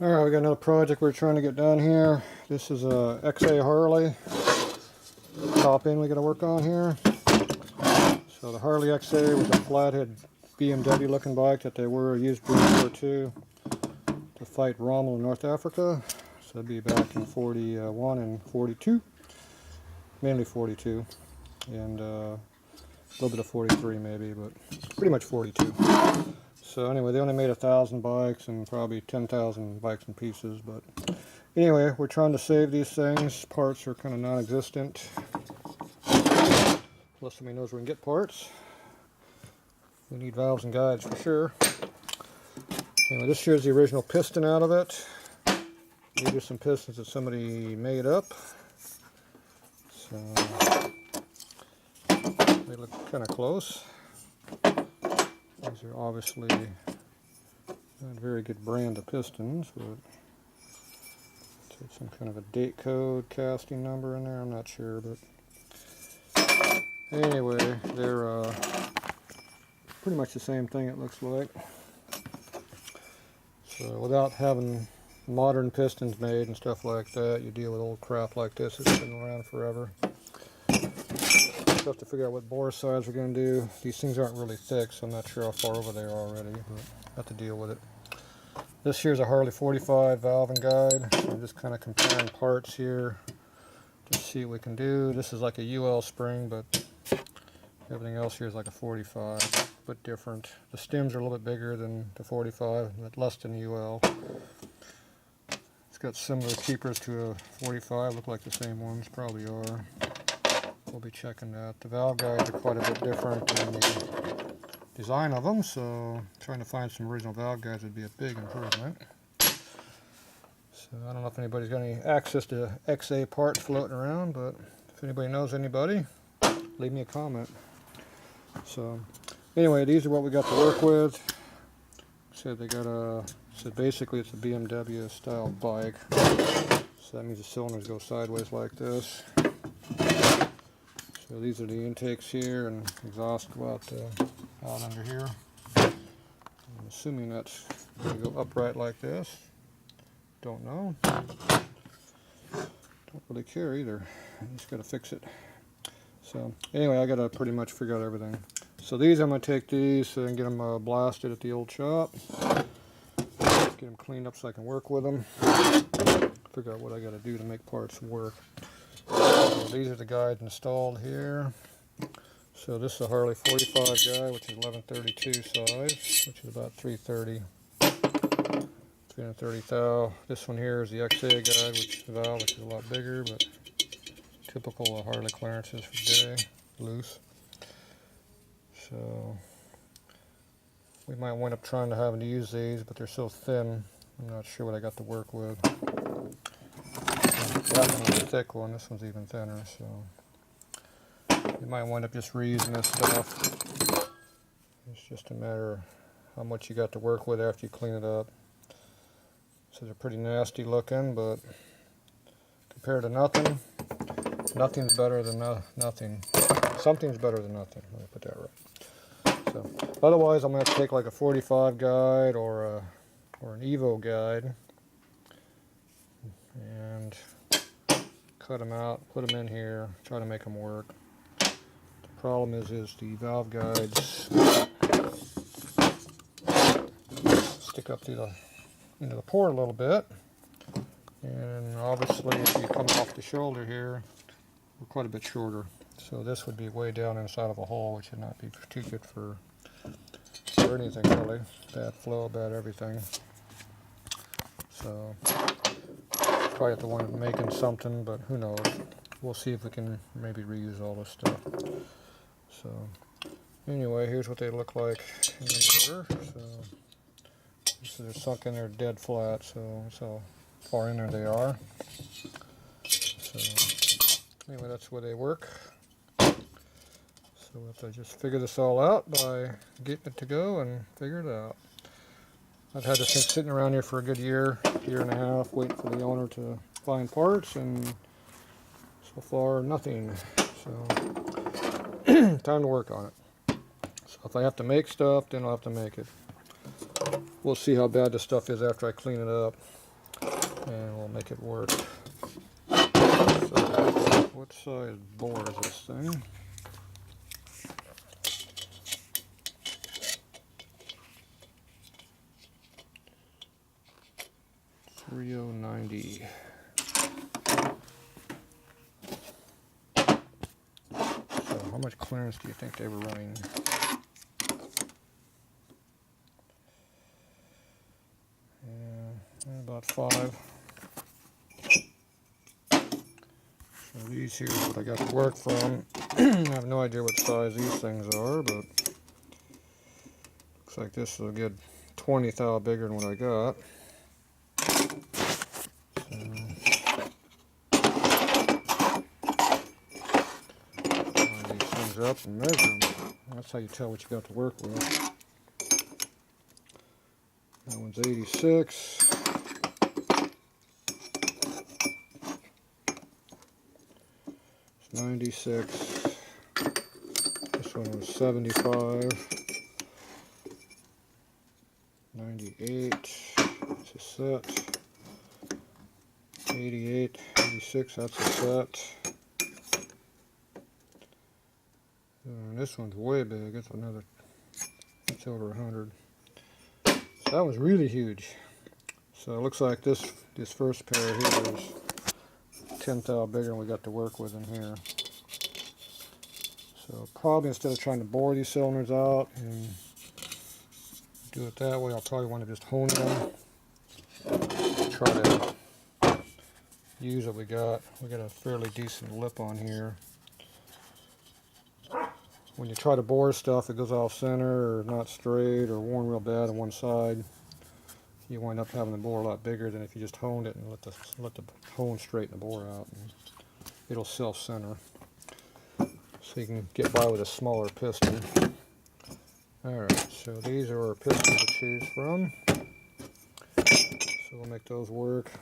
Alright, we got another project we're trying to get done here. This is a XA Harley top end we got to work on here. So the Harley XA was a flathead BMW looking bike that they were used during World War II to fight Rommel in North Africa. So that'd be back in 41 and 42, mainly 42, and a little bit of 43 maybe, but pretty much 42. So anyway, they only made 1,000 bikes and probably 10,000 bikes in pieces. But anyway, we're trying to save these things. Parts are kind of non-existent. Unless somebody knows where we can get parts. We need valves and guides for sure. Anyway, this here's the original piston out of it. These are some pistons that somebody made up. So they look kind of close. These are obviously not a very good brand of pistons, but it's some kind of a date code casting number in there, I'm not sure, but anyway, they're pretty much the same thing it looks like. So without having modern pistons made and stuff like that, you deal with old crap like this that's been around forever. Have to figure out what bore size we're going to do. These things aren't really thick, so I'm not sure how far over they are already, but I have to deal with it. This here's a Harley 45 valve and guide. I'm just kind of comparing parts here to see what we can do. This is like a UL spring, but everything else here is like a 45, but different. The stems are a little bit bigger than the 45, but less than the UL. It's got similar keepers to a 45, look like the same ones, probably are. We'll be checking that. The valve guides are quite a bit different in the design of them, so trying to find some original valve guides would be a big improvement. So I don't know if anybody's got any access to XA parts floating around, but if anybody knows anybody, leave me a comment. So anyway, these are what we got to work with. So they got a, so basically it's a BMW style bike. So that means the cylinders go sideways like this. So these are the intakes here, and exhaust go out under here. I'm assuming that's going to go upright like this. Don't know. Don't really care either. I just got to fix it. So anyway, I got to pretty much figure out everything. So these, I'm going to take these and get them blasted at the old shop. Get them cleaned up so I can work with them. Figure out what I got to do to make parts work. So these are the guides installed here. So this is a Harley 45 guide, which is 1132 size, which is about 330 thou. This one here is the XA guide, which is the valve, which is a lot bigger, but typical Harley clearances for today, loose. So we might wind up trying to having to use these, but they're so thin, I'm not sure what I got to work with. That one was a thick one, this one's even thinner, so you might wind up just reusing this stuff. It's just a matter of how much you got to work with after you clean it up. So they're pretty nasty looking, but compared to nothing, nothing's better than nothing. Something's better than nothing, let me put that right. So otherwise I'm going to have to take like a 45 guide or an Evo guide and cut them out, put them in here, try to make them work. The problem is the valve guides stick up into the port a little bit, and obviously if you come off the shoulder here, we're quite a bit shorter. So this would be way down inside of a hole, which would not be too good for anything really. Bad flow, bad everything. So probably have to wind up making something, but who knows. We'll see if we can maybe reuse all this stuff. So anyway, here's what they look like in the motor. So they're sunk in there dead flat, so that's how far in there they are. So anyway, that's where they work. So we'll have to just figure this all out by getting it to go and figure it out. I've had this thing sitting around here for a good year and a half, waiting for the owner to find parts, and so far nothing. So time to work on it. So if I have to make stuff, then I'll have to make it. We'll see how bad the stuff is after I clean it up. and we'll make it work. So, what size bore is this thing? .3090. So how much clearance do you think they were running? Yeah, about 5. So these here is what I got to work from. I have no idea what size these things are, but looks like this is a good 20 thou bigger than what I got. Up and measure them. That's how you tell what you got to work with. That one's 86. It's 96. This one was 75. 98. It's a set. 88. 86. That's a set. And this one's way big. It's another. It's over 100. So that was really huge. So it looks like this first pair here is 10 thou bigger than we got to work with in here. So probably instead of trying to bore these cylinders out and do it that way, I'll probably want to just hone them. Try to use what we got. We got a fairly decent lip on here. When you try to bore stuff, it goes off center or not straight or worn real bad on one side. You wind up having the bore a lot bigger than if you just honed it and let the hone straighten the bore out. And it'll self-center, so you can get by with a smaller piston. Alright, so these are our pistons to choose from. So we'll make those work.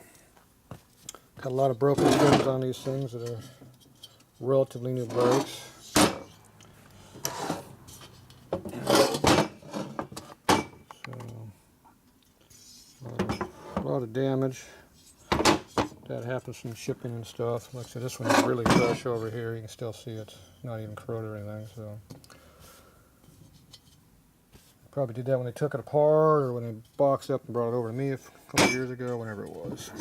Got a lot of broken fins on these things that are relatively new brakes. A lot of damage that happens from shipping and stuff. Like I said, this one is really fresh over here. You can still see it's not even corroded or anything. So probably did that when they took it apart or when they boxed up and brought it over to me a couple of years ago, whenever it was.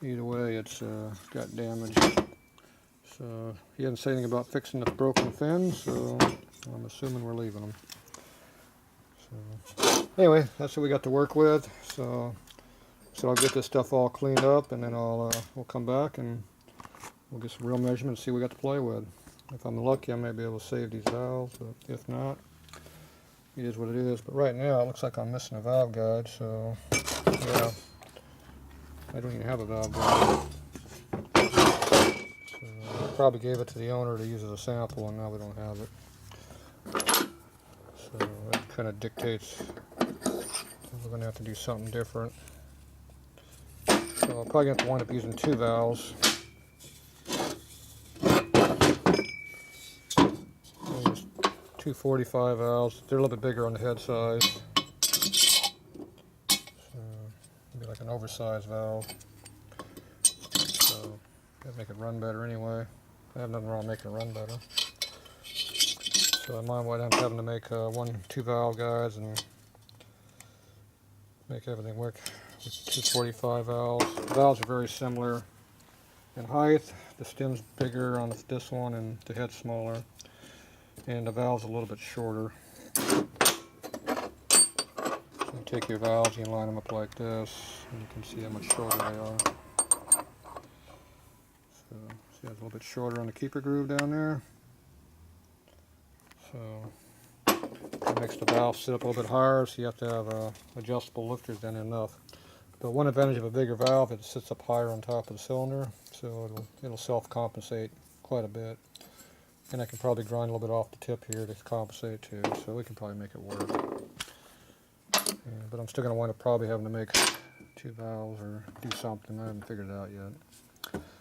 Either way, it's got damage. So he didn't say anything about fixing the broken fins, so I'm assuming we're leaving them. So anyway, that's what we got to work with. So I'll get this stuff all cleaned up, and then we'll come back and we'll get some real measurements, see what we got to play with. If I'm lucky, I may be able to save these valves, but if not, it is what it is. But right now, it looks like I'm missing a valve guide, so yeah, I don't even have a valve guide. So I probably gave it to the owner to use as a sample, and now we don't have it. So that kind of dictates we're going to have to do something different. So I'll probably have to wind up using 2 valves. There's 2 45 valves. They're a little bit bigger on the head size. So it'll be like an oversized valve. So that'll make it run better anyway. I have nothing wrong with making it run better. So I might wind up having to make 2 valve guides and make everything work with 2 45 valves. The valves are very similar in height. The stem's bigger on this one and the head's smaller. And the valve's a little bit shorter. So you take your valves, you can line them up like this, and you can see how much shorter they are. So see, it's a little bit shorter on the keeper groove down there. So it makes the valve sit up a little bit higher, so you have to have adjustable lifters down there enough. But one advantage of a bigger valve, it sits up higher on top of the cylinder, so it'll self-compensate quite a bit. And I can probably grind a little bit off the tip here to compensate too, so we can probably make it work. But I'm still going to wind up probably having to make 2 valves or do something. I haven't figured it out yet.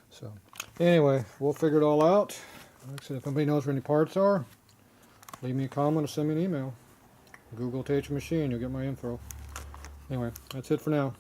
So anyway, we'll figure it all out. Like I said, if anybody knows where any parts are, leave me a comment or send me an email. Google Tatro machine, you'll get my info. Anyway, that's it for now.